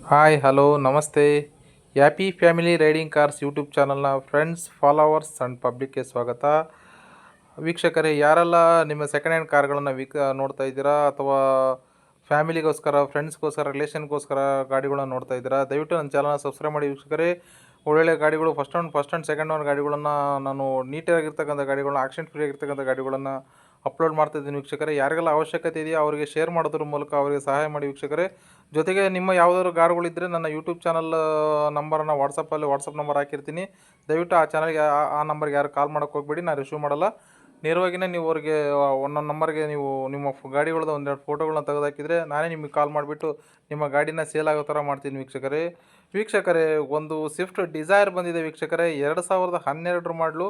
Hi hello ನಮಸ್ತೆ. Happy family riding cars YouTube ಚಾನಲ್ನ friends followers and ಪಬ್ಲಿಕ್ಗೆ ಸ್ವಾಗತ. ವೀಕ್ಷಕರೇ, ಯಾರೆಲ್ಲ ನಿಮ್ಮ ಸೆಕೆಂಡ್ ಹ್ಯಾಂಡ್ ಕಾರ್ಗಳನ್ನು ನೋಡ್ತಾ ಇದ್ದೀರಾ ಅಥವಾ ಫ್ಯಾಮಿಲಿಗೋಸ್ಕರ, ಫ್ರೆಂಡ್ಸ್ಗೋಸ್ಕರ, ರಿಲೇಷನ್ಗೋಸ್ಕರ ಗಾಡಿಗಳನ್ನ ನೋಡ್ತಾ ಇದ್ದೀರಾ, ದಯವಿಟ್ಟು ನನ್ನ ಚಾನಲ್ನ ಸಬ್ಸ್ಕ್ರೈಬ್ ಮಾಡಿ ವೀಕ್ಷಕರೇ. ಒಳ್ಳೊಳ್ಳೆ ಗಾಡಿಗಳು ಫಸ್ಟ್ ಆ್ಯಂಡ್ ಸೆಕೆಂಡ್ ಓನ್ ಗಾಡಿಗಳನ್ನು ನಾನು ನೀಟಾಗಿರ್ತಕ್ಕಂಥ ಗಾಡಿಗಳನ್ನ, ಆಕ್ಸಿಡೆಂಟ್ ಫ್ರೀ ಆಗಿರ್ತಕ್ಕಂಥ ಗಾಡಿಗಳನ್ನು ಅಪ್ಲೋಡ್ ಮಾಡ್ತಾಯಿದ್ದೀನಿ ವೀಕ್ಷಕರೇ. ಯಾರಿಗೆಲ್ಲ ಅವಶ್ಯಕತೆ ಇದೆಯೋ ಅವರಿಗೆ ಶೇರ್ ಮಾಡೋದ್ರ ಮೂಲಕ ಅವರಿಗೆ ಸಹಾಯ ಮಾಡಿ ವೀಕ್ಷಕರೇ. ಜೊತೆಗೆ ನಿಮ್ಮ ಯಾವುದಾದ್ರು ಗಾಡಿಗಳಿದ್ದರೆ ನನ್ನ ಯೂಟ್ಯೂಬ್ ಚಾನಲ್ ನಂಬರನ್ನು ವಾಟ್ಸಪ್ ನಂಬರ್ ಹಾಕಿರ್ತೀನಿ. ದಯವಿಟ್ಟು ಆ ಚಾನಲ್ಗೆ ಆ ನಂಬರ್ಗೆ ಯಾರು ಕಾಲ್ ಮಾಡೋಕ್ಕೆ ಹೋಗಬೇಡಿ, ನಾನು ರಿಸೀವ್ ಮಾಡಲ್ಲ. ನೇರವಾಗಿಯೇ ನೀವು ಅವ್ರಿಗೆ ಒಂದೊಂದು ನಂಬರ್ಗೆ ನೀವು ನಿಮ್ಮ ಗಾಡಿಗಳದ್ದು ಒಂದೆರಡು ಫೋಟೋಗಳನ್ನ ತೆಗೆದುಹಾಕಿದರೆ ನಾನೇ ನಿಮಗೆ ಕಾಲ್ ಮಾಡಿಬಿಟ್ಟು ನಿಮ್ಮ ಗಾಡಿನ ಸೇಲ್ ಆಗೋ ಥರ ಮಾಡ್ತೀನಿ ವೀಕ್ಷಕರೇ. ಒಂದು ಸ್ವಿಫ್ಟ್ ಡಿಸೈರ್ ಬಂದಿದೆ ವೀಕ್ಷಕರೇ. 2012 ಮಾಡಲು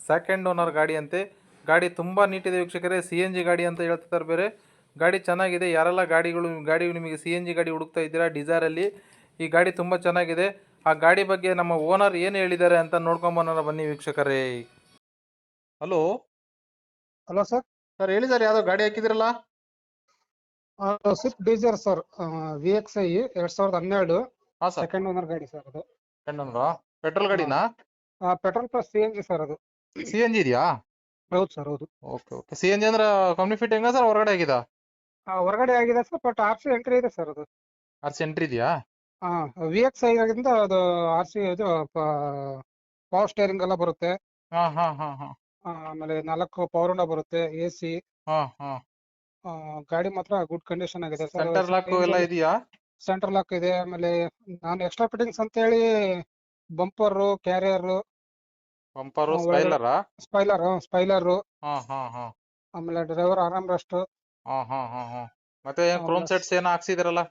ಸೆಕೆಂಡ್ ಓನರ್ ಗಾಡಿ ಅಂತೆ. ಗಾಡಿ ತುಂಬ ನೀಟಿದೆ ವೀಕ್ಷಕರೇ. CNG ಗಾಡಿ ಅಂತ ಹೇಳ್ತಿದ್ದಾರೆ ಬೇರೆ. ಗಾಡಿ ಚೆನ್ನಾಗಿದೆ. ಯಾರೆಲ್ಲ ಗಾಡಿ ನಿಮಗೆ CNG ಗಾಡಿ ಹುಡುಕ್ತಾ ಇದ್ದೀರಾ ಡಿಸೈರಲ್ಲಿ, ಈ ಗಾಡಿ ತುಂಬ ಚೆನ್ನಾಗಿದೆ. ಆ ಗಾಡಿ ಬಗ್ಗೆ ನಮ್ಮ ಓನರ್ ಏನು ಹೇಳಿದ್ದಾರೆ ಅಂತ ನೋಡ್ಕೊಂಬರೋಣ ಬನ್ನಿ ವೀಕ್ಷಕರೇ. Hello hello sir. ಸರ್ ಹೇಳಿ ಸರ್, ಯಾವುದೋ ಗಾಡಿ ಹಾಕಿದಿರಲ್ಲ? ಸ್ವಿಫ್ಟ್ ಡಿಸೈರ್ ಸರ್, VXI 2012 ಹಾಂ ಸರ್, ಸೆಕೆಂಡ್ ಓನರ್ ಗಾಡಿ ಸರ್ ಅದು. ಪೆಟ್ರೋಲ್ ಗಾಡಿನಾ? ಪೆಟ್ರೋಲ್ ಪ್ಲಸ್ CNG ಸರ್ ಅದು. CNG ಇದೆಯಾ? ಹೌದು ಸರ್, ಹೌದು. Okay okay. CNG ಅಂದ್ರೆ ಕಂಪ್ನಿ ಫಿಟ್ ಹೆಂಗ ಸರ್, ಹೊರಗಡೆ ಆಗಿದಾ? ಹೊರಗಡೆ ಆಗಿದೆ ಸರ್, ಬಟ್ RC ಎಂಟ್ರಿ ಇದೆ ಸರ್ ಅದು. RC ಎಂಟ್ರಿ ಇದೆಯಾ? VXI ಆಗಿಂದ ಅದು RC ಇದು ಪವರ್ ಸ್ಟೇರಿಂಗ್ ಎಲ್ಲ ಬರುತ್ತೆ. ಹಾಂ ಹಾಂ ಹಾಂ ಹಾಂ ಆಮೇಲೆ 4 ಪವರ್ ವಿಂಡೋ ಬರುತ್ತೆ, AC. ಹಾಂ ಹಾಂ. ಗಾಡಿ ಮಾತ್ರ ಗುಡ್ ಕಂಡೀಷನ್ ಆಗಿದೆ ಸರ್. ಸೆಂಟರ್ ಲಾಕ್ ಎಲ್ಲ ಇದೆಯಾ? ಸೆಂಟ್ರಲ್ ಲಾಕ್ ಇದೆ. ಆಮೇಲೆ ನಾನು ಎಕ್ಸ್ಟ್ರಾ ಫಿಟ್ಟಿಂಗ್ಸ್ ಅಂತ ಹೇಳಿ ಬಂಪರ್, ಕ್ಯಾರಿಯರ್, ಬಂಪರು, ಸ್ಪೈಲರಾ? ಸ್ಪೈಲರ್, ಹಾಂ ಹಾಂ ಹಾಂ ಆಮೇಲೆ ಡ್ರೈವರ್ ಆರಾಮ್ ರೆಸ್ಟ್. ಹಾಂ ಹಾಂ ಹಾಂ ಹಾಂ. ಮತ್ತೆ ಕ್ರೋಮ್ ಸೆಟ್ಸ್ ಏನೋ ಹಾಕ್ಸಿದಿರಲ್ಲ?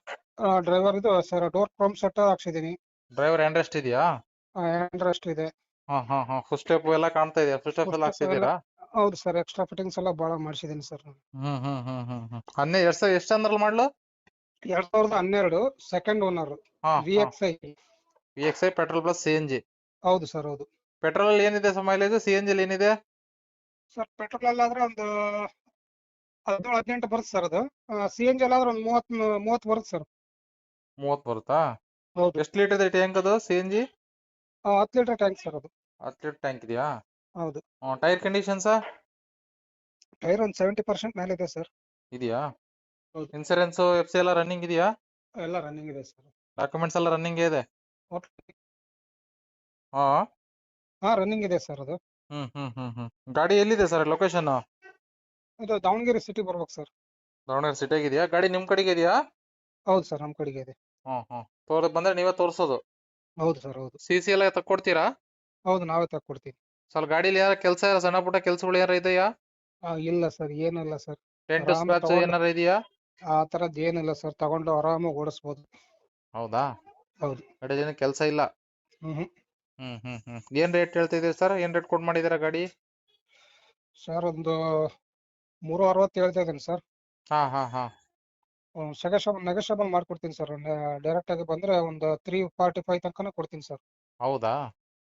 ಡ್ರೈವರ್ ಇದು ಸರ್, ಡೋರ್ ಕ್ರೋಮ್ ಸೆಟ್ ಹಾಕ್ಸಿದೀನಿ. ಡ್ರೈವರ್ ಹ್ಯಾಂಡ್ ರೆಸ್ಟ್ ಇದೆಯಾ? ಹ್ಯಾಂಡ್ ರೆಸ್ಟ್ ಇದೆ. ಹಾಂ ಹಾಂ ಹಾಂ. ಫುಲ್ ಸ್ಟೆಪ್ ಎಲ್ಲ ಕಾಣ್ತಾ ಇದೆಯಾ? ಫುಲ್ ಸ್ಟೆಪ್ ಎಲ್ಲ ಹಾಕ್ಸಿದ್ದೀರಾ? ಹೌದು ಸರ್, ಎಕ್ಸ್ಟ್ರಾ ಫಿಟ್ಟಿಂಗ್ಸ್ ಎಲ್ಲ ಬಹಳ ಮಾಡಿಸಿದೀನಿ ಸರ್. ಹ್ಮ್ ಹ್ಮ್ ಹ್ಮ್ ಹ್ಮ್ ಹ್ಮ್. ಎಷ್ಟು ಅಂದ್ರಲ್ಲ ಮಾಡ್ಲು? 2012 second owner, VXI. VXI petrol plus CNG. ಹೌದು ಸರ್, ಹೌದು. ಪೆಟ್ರೋಲ್ ಅಲ್ಲಿ ಏನಿದೆ ಮೈಲೇಜ್? CNG ಅಲ್ಲಿ ಏನಿದೆ ಸರ್? ಪೆಟ್ರೋಲ್ ಅಲ್ಲಾದ್ರೆ ಒಂದು 17-18 ಬರುತ್ತೆ ಸರ್ ಅದು. CNG ಅಲ್ಲಾದ್ರೆ ಒಂದು 30 ಬರುತ್ತೆ ಸರ್. 30 ಬರುತ್ತಾ? ಹೌದು. ಎಷ್ಟು ಲೀಟರ್ ಇದೆ ಟ್ಯಾಂಕ್ ಅದು CNG? 10 ಲೀಟರ್ ಟ್ಯಾಂಕ್ ಸರ್ ಅದು. 10 ಲೀಟರ್ ಟ್ಯಾಂಕ್ ಇದೆಯಾ? ಹೌದು. ಟೈರ್ ಕಂಡೀಷನ್ಸ್ ಟೈರ್ ಒಂದು 70% ಮೇಲೆ ಇದೆ ಸರ್. ಇದೆಯಾ? ಹೌದು. ಇನ್ಸೂರೆನ್ಸ್ FC ಎಲ್ಲ ರನ್ನಿಂಗ್ ಇದೆಯಾ? ಎಲ್ಲ ರನ್ನಿಂಗ್ ಇದೆ ಸರ್. ಡಾಕ್ಯುಮೆಂಟ್ಸ್ ಎಲ್ಲ ರನ್ನಿಂಗ್ ಇದೆ? ಹಾ ರನ್ನಿಂಗ್ ಇದೆ ಸರ್ ಅದು. ಹ್ಮ್ ಹ್ಮ್ ಹ್ಮ್ ಹ್ಮ್. ಗಾಡಿ ಎಲ್ಲಿದೆ ಸರ್ ಲೊಕೇಶನ್? ಇದು ದಾವಣಗೆರೆ ಸಿಟಿ ಬರ್ಬೇಕು ಸರ್. ದಾವಣಗೆರೆ ಸಿಟಿಯಾಗ ಇದೆಯಾ? ಗಾಡಿ ನಿಮ್ ಕಡೆಗೆ ಇದೆಯಾ? ಹೌದು ಸರ್, ನಮ್ಮ ಕಡೆಗೆ ಇದೆ. ಹ್ಮ್ ಹ್ಮ್. ಬಂದ್ರೆ ನೀವೇ ತೋರಿಸೋದು? ಹೌದು ಸರ್, ಹೌದು. CC ಎಲ್ಲ ತಕ್ಕೊಡ್ತೀರಾ? ಹೌದು, ನಾವೇ ತಕ್ಕೊಡ್ತೀವಿ. ಸ್ವಲ್ಪ ಗಾಡಿಲಿ ಯಾರ ಕೆಲಸ, ಸಣ್ಣ ಪುಟ್ಟ ಕೆಲಸಗಳು ಯಾರ ಇದೆಯಾ? ಇಲ್ಲ ಸರ್, ಏನಿಲ್ಲ ಸರ್. ಡೆಂಟ್ ಆರಾಮಾಗಿ ಸ್ಕ್ರಾಚ್ ತಗೊಂಡು ಏನಾರ ಇದೆಯಾ? ಆ ತರದ್ ಏನಿಲ್ಲ ಸರ್, ತಗೊಂಡು ಆರಾಮಾಗಿ ಓಡಿಸ್ಬೋದು. ಹೌದಾ? ಹೌದು. ಗಾಡಿಯಲ್ಲಿ ಕೆಲಸ ಇಲ್ಲ? ಹ್ಮ್ ಏನ್ ರೇಟ್ ಹೇಳ್ತಿದ್ದೀರಿ ಸರ್? ಏನ್ ರೇಟ್ ಕೊಡ್ ಮಾಡಿದೀರಾ ಗಾಡಿ? ಸರ್, ಒಂದು 360 ಹೇಳ್ತಾ ಇದ್ದೀನಿ ಸರ್. ಹಾ ಹಾ ಹಾ. ನೆಗೋಷಿಯಬಲ್ ಮಾಡ್ಕೊಡ್ತೀನಿ ಸರ್. ಡೈರೆಕ್ಟ್ ಆಗಿ ಬಂದ್ರೆ ಒಂದು 345 ತನಕನೂ ಕೊಡ್ತೀನಿ ಸರ್. ಹೌದಾ?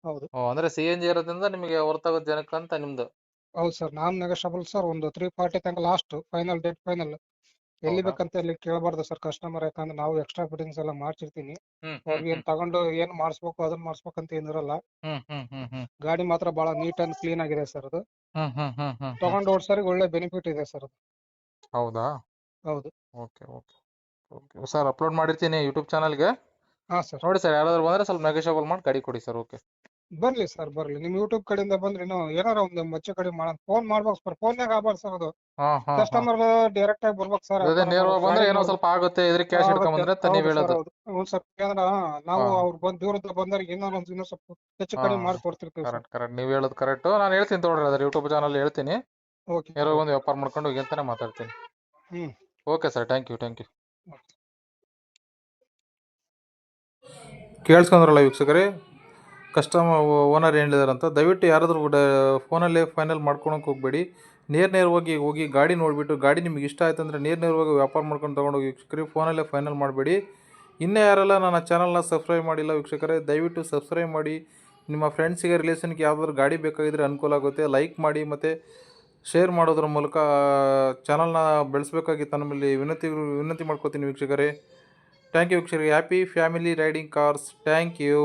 ಹೌದು. ಅಂದ್ರೆ CNG ಇರೋದ್ರಿಂದ ನಿಮಗೆ ಹೊರತಾಗೋ ಜನಕ್ಕೆ ಅಂತ ನಿಮ್ದು? ಹೌದು ಸರ್, ನಾನ್ ನೆಗೋಷಿಯಬಲ್ ಸರ್. ಒಂದು 340 ತನಕ ಲಾಸ್ಟ್ ಫೈನಲ್ ಡೇಟ್ ಫೈನಲ್. ಎಲ್ಲಿ ಬೇಕಂತ ಎಲ್ಲಿ ಕೇಳಬಾರ್ದು ಸರ್ ಕಸ್ಟಮರ್, ಯಾಕಂದ್ರೆ ನಾವು ಎಕ್ಸ್ಟ್ರಾ ಫಿಟ್ಟಿಂಗ್ಸ್ ಎಲ್ಲ ಮಾಡ್ಸಿರ್ತೀನಿ. ಅವ್ರಿಗೆ ಏನ್ ತಗೊಂಡು ಏನ್ ಮಾಡಿಸ್ಬೇಕು ಅದನ್ನ ಮಾಡಿಸ್ಬೇಕಂತ ಏನಿರಲ್ಲ. ಗಾಡಿ ಮಾತ್ರ ಬಹಳ ನೀಟ್ ಅಂಡ್ ಕ್ಲೀನ್ ಆಗಿದೆ ಸರ್ ಅದು. ತಗೊಂಡು ಓಡಿಸೋರಿಗೆ ಒಳ್ಳೆ ಬೆನಿಫಿಟ್ ಇದೆ ಸರ್ ಅದು. ಹೌದಾ? ಹೌದು. Okay okay okay sir, upload ಮಾಡಿರ್ತೀನಿ ಯೂಟ್ಯೂಬ್ ಚಾನಲ್ಗೆ. ಸರ್, ನೋಡಿ ಸರ್, ಯಾರಾದ್ರೂ ಬಂದ್ರೆ ಸ್ವಲ್ಪ ನೆಗೋಷಿಯಬಲ್ ಮಾಡಿ ಗಾಡಿ ಕೊಡಿ ಸರ್. ಓಕೆ, ಬರ್ಲಿ ಸರ್, ಬರ್ಲಿ. ನಿಮ್ ಯೂಟ್ಯೂಬ್ ಕಡೆಯಿಂದ ಬಂದ್ರೆ ಏನಾರ ಒಂದು ಮಚ್ಚ ಕಡೆ ಮಾಡೋಣ. ಫೋನ್ ಮಾಡ್ಬೇಕು ಸರ್, ಫೋನ್ಯಾಗ ಆಗ್ಬಾರ್ದು ಸರ್ ಅದು. ಕಸ್ಟಮರ್ ಡೈರೆಕ್ಟ್ ಆಗಿ ಬರ್ಬೇಕು ಸರ್. ನೇರವಾಗಿ ಬಂದ್ರೆ ಏನೋ ಸ್ವಲ್ಪ ಆಗುತ್ತೆ, ಇದ್ರ ಕ್ಯಾಶ್ ಹಿಡ್ಕೊಂಡ್ ಬಂದ್ರೆ ಅಂತ ನೀವ್ ಹೇಳೋದು? ಹೌದು ಸರ್, ಯಾಕಂದ್ರೆ ನಾವು ಅವ್ರು ದೂರದ ಬಂದವ್ರಿಗೆ ಇನ್ನೂ ಸ್ವಲ್ಪ ಹೆಚ್ಚು ಕಡಿಮೆ ಮಾಡ್ಕೊಡ್ತಿರ್ತೀವಿ ಸರ್. ಕರೆಕ್ಟ್, ನೀವ್ ಹೇಳೋದು ಕರೆಕ್ಟ್. ನಾನು ಹೇಳ್ತೀನಿ ತಗೊಳ್ರಿ, ಅದ್ರ ಯೂಟ್ಯೂಬ್ ಚಾನಲ್ ಹೇಳ್ತೀನಿ. ಓಕೆ. ನೇರವಾಗಿ ಒಂದು ವ್ಯಾಪಾರ ಮಾಡ್ಕೊಂಡು ಹೋಗಿ ಅಂತಾನೆ ಮಾತಾಡ್ತೀನಿ. Okay sir, thank you. ಕೇಳಿಸ್ಕೊಂಡ್ರಲ್ಲ ವೀಕ್ಷಕರೇ, ಕಸ್ಟಮರ್ ಓನರ್ ಹೇಳಿದಾರಂತ. ದಯವಿಟ್ಟು ಯಾರಾದರೂ ಫೋನಲ್ಲೇ ಫೈನಲ್ ಮಾಡ್ಕೊಳಕ್ಕೆ ಹೋಗಬೇಡಿ. ನೇರವಾಗಿ ಗಾಡಿ ನೋಡಿಬಿಟ್ಟು, ಗಾಡಿ ನಿಮಗೆ ಇಷ್ಟ ಆಯ್ತು ಅಂದರೆ ನೇರವಾಗಿ ವ್ಯಾಪಾರ ಮಾಡ್ಕೊಂಡು ತೊಗೊಂಡೋಗಿ ವೀಕ್ಷಕರೇ. ಫೋನಲ್ಲೇ ಫೈನಲ್ ಮಾಡಬೇಡಿ. ಇನ್ನೂ ಯಾರೆಲ್ಲ ನನ್ನ ಚಾನಲ್ನ ಸಬ್ಸ್ಕ್ರೈಬ್ ಮಾಡಿಲ್ಲ ವೀಕ್ಷಕರೇ, ದಯವಿಟ್ಟು ಸಬ್ಸ್ಕ್ರೈಬ್ ಮಾಡಿ. ನಿಮ್ಮ ಫ್ರೆಂಡ್ಸಿಗೆ, ರಿಲೇಷನ್ಗೆ ಯಾವುದಾದ್ರು ಗಾಡಿ ಬೇಕಾಗಿದ್ದರೆ ಅನುಕೂಲ ಆಗುತ್ತೆ. ಲೈಕ್ ಮಾಡಿ ಮತ್ತು ಶೇರ್ ಮಾಡೋದ್ರ ಮೂಲಕ ಚಾನಲ್ನ ಬೆಳೆಸಬೇಕಾಗಿ ತಮ್ಮಲ್ಲಿ ವಿನಂತಿ ಮಾಡ್ಕೋತೀನಿ ವೀಕ್ಷಕರೇ. ಥ್ಯಾಂಕ್ ಯು ವೀಕ್ಷಕರಿಗೆ. Happy family riding cars. Thank you.